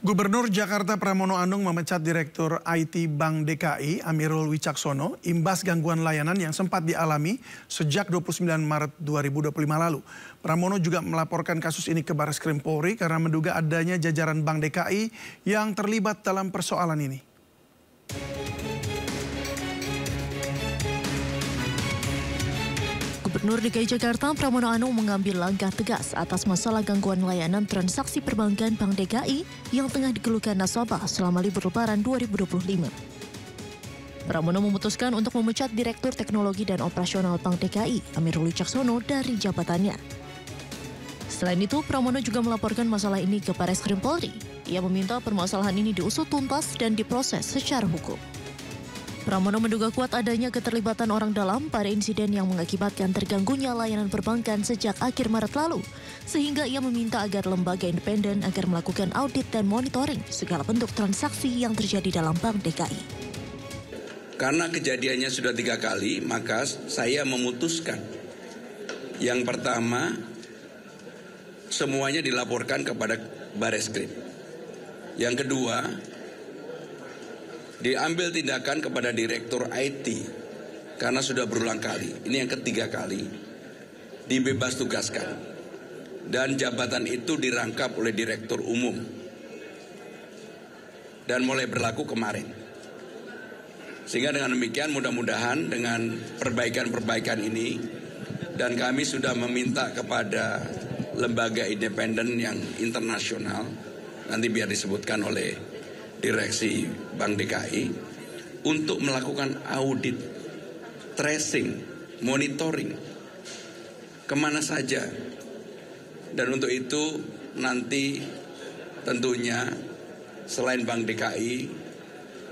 Gubernur Jakarta Pramono Anung memecat Direktur IT Bank DKI Amirul Wicaksono imbas gangguan layanan yang sempat dialami sejak 29 Maret 2025 lalu. Pramono juga melaporkan kasus ini ke Barreskrim Polri karena menduga adanya jajaran Bank DKI yang terlibat dalam persoalan ini. Gubernur DKI Jakarta Pramono Anung mengambil langkah tegas atas masalah gangguan layanan transaksi perbankan Bank DKI yang tengah dikeluhkan nasabah selama libur Lebaran 2025. Pramono memutuskan untuk memecat Direktur Teknologi dan Operasional Bank DKI Amirul Wicaksono dari jabatannya. Selain itu, Pramono juga melaporkan masalah ini ke Barreskrim Polri. Ia meminta permasalahan ini diusut tuntas dan diproses secara hukum. Pramono menduga kuat adanya keterlibatan orang dalam pada insiden yang mengakibatkan terganggunya layanan perbankan sejak akhir Maret lalu, sehingga ia meminta agar lembaga independen agar melakukan audit dan monitoring segala bentuk transaksi yang terjadi dalam Bank DKI. Karena kejadiannya sudah 3 kali, maka saya memutuskan. Yang pertama, semuanya dilaporkan kepada Barreskrim. Yang kedua, diambil tindakan kepada Direktur IT karena sudah berulang kali. Ini yang ketiga kali dibebas tugaskan dan jabatan itu dirangkap oleh Direktur Umum dan mulai berlaku kemarin. Sehingga dengan demikian mudah-mudahan dengan perbaikan-perbaikan ini dan kami sudah meminta kepada lembaga independen yang internasional, nanti biar disebutkan oleh Direksi Bank DKI untuk melakukan audit, tracing, monitoring kemana saja. Dan untuk itu nanti tentunya selain Bank DKI,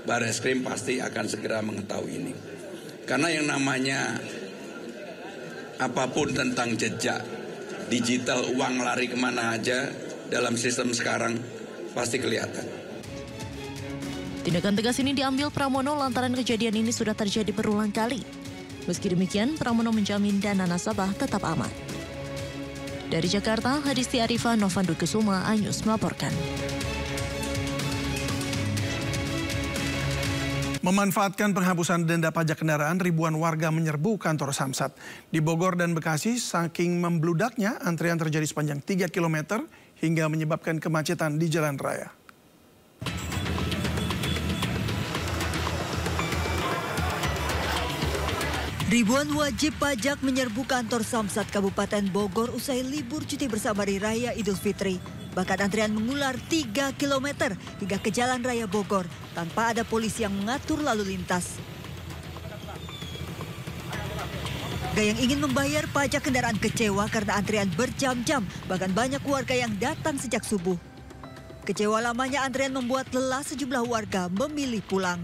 Barreskrim pasti akan segera mengetahui ini. Karena yang namanya apapun tentang jejak digital uang lari kemana aja dalam sistem sekarang pasti kelihatan. Tindakan tegas ini diambil Pramono lantaran kejadian ini sudah terjadi berulang kali. Meski demikian, Pramono menjamin dana nasabah tetap aman. Dari Jakarta, Hadisti Arifah, Novandu Kusuma, iNews melaporkan. Memanfaatkan penghapusan denda pajak kendaraan, ribuan warga menyerbu kantor Samsat. Di Bogor dan Bekasi, saking membludaknya, antrian terjadi sepanjang 3 km hingga menyebabkan kemacetan di jalan raya. Ribuan wajib pajak menyerbu kantor Samsat Kabupaten Bogor usai libur cuti bersama Hari Raya Idul Fitri. Bahkan antrian mengular 3 km hingga ke Jalan Raya Bogor tanpa ada polisi yang mengatur lalu lintas. Warga yang ingin membayar pajak kendaraan kecewa karena antrian berjam-jam, bahkan banyak warga yang datang sejak subuh. Kecewa lamanya antrian membuat lelah sejumlah warga memilih pulang.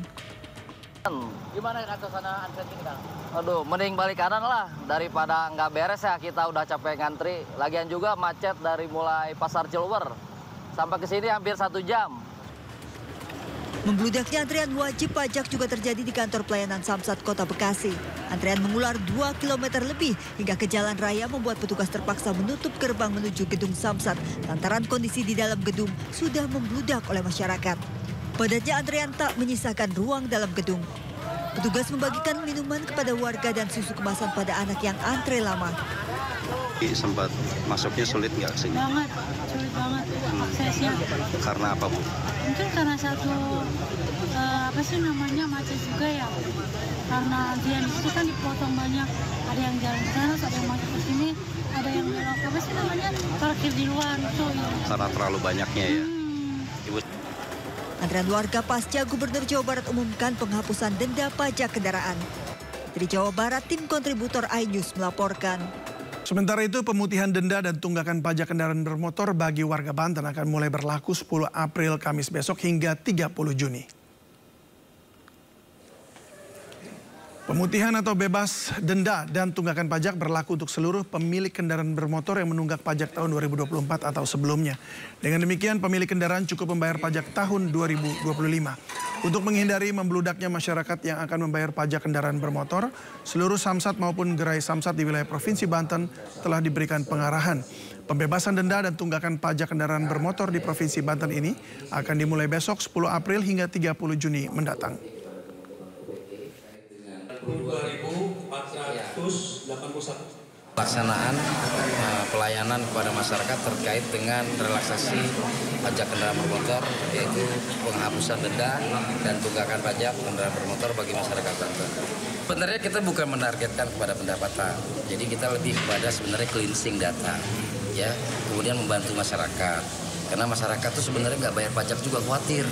Gimana kantor sana antrian ini, Kang? Aduh, mending balik kanan lah daripada nggak beres ya, kita udah capek ngantri. Lagian juga macet dari mulai Pasar Cilwer sampai ke sini hampir 1 jam. Membludaknya antrian wajib pajak juga terjadi di kantor pelayanan Samsat Kota Bekasi. Antrian mengular 2 km lebih hingga ke jalan raya membuat petugas terpaksa menutup gerbang menuju gedung Samsat lantaran kondisi di dalam gedung sudah membludak oleh masyarakat. Padatnya antrian tak menyisakan ruang dalam gedung. Petugas membagikan minuman kepada warga dan susu kemasan pada anak yang antre lama. Sempat masuknya sulit nggak sih? Banget, sulit banget aksesnya. Karena apa, Bu? Mungkin karena satu, macet juga ya. Karena antrian itu kan dipotong banyak. Ada yang jalan ke sana, ada yang masuk ke sini, ada yang parkir di luar. Itu, ya. Karena terlalu banyaknya ya? Ibu. Antrean warga pasca Gubernur Jawa Barat umumkan penghapusan denda pajak kendaraan. Dari Jawa Barat, tim kontributor iNews melaporkan. Sementara itu, pemutihan denda dan tunggakan pajak kendaraan bermotor bagi warga Banten akan mulai berlaku 10 April Kamis besok hingga 30 Juni. Pemutihan atau bebas denda dan tunggakan pajak berlaku untuk seluruh pemilik kendaraan bermotor yang menunggak pajak tahun 2024 atau sebelumnya. Dengan demikian, pemilik kendaraan cukup membayar pajak tahun 2025. Untuk menghindari membludaknya masyarakat yang akan membayar pajak kendaraan bermotor, seluruh Samsat maupun gerai Samsat di wilayah Provinsi Banten telah diberikan pengarahan. Pembebasan denda dan tunggakan pajak kendaraan bermotor di Provinsi Banten ini akan dimulai besok 10 April hingga 30 Juni mendatang. 2.481. Pelaksanaan pelayanan kepada masyarakat terkait dengan relaksasi pajak kendaraan bermotor, yaitu penghapusan denda dan tunggakan pajak kendaraan bermotor bagi masyarakat Banten. Sebenarnya kita bukan menargetkan kepada pendapatan, jadi kita lebih kepada sebenarnya cleansing data, ya, kemudian membantu masyarakat. Karena masyarakat tuh sebenarnya nggak bayar pajak juga khawatir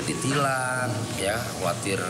ditilang, ya, khawatir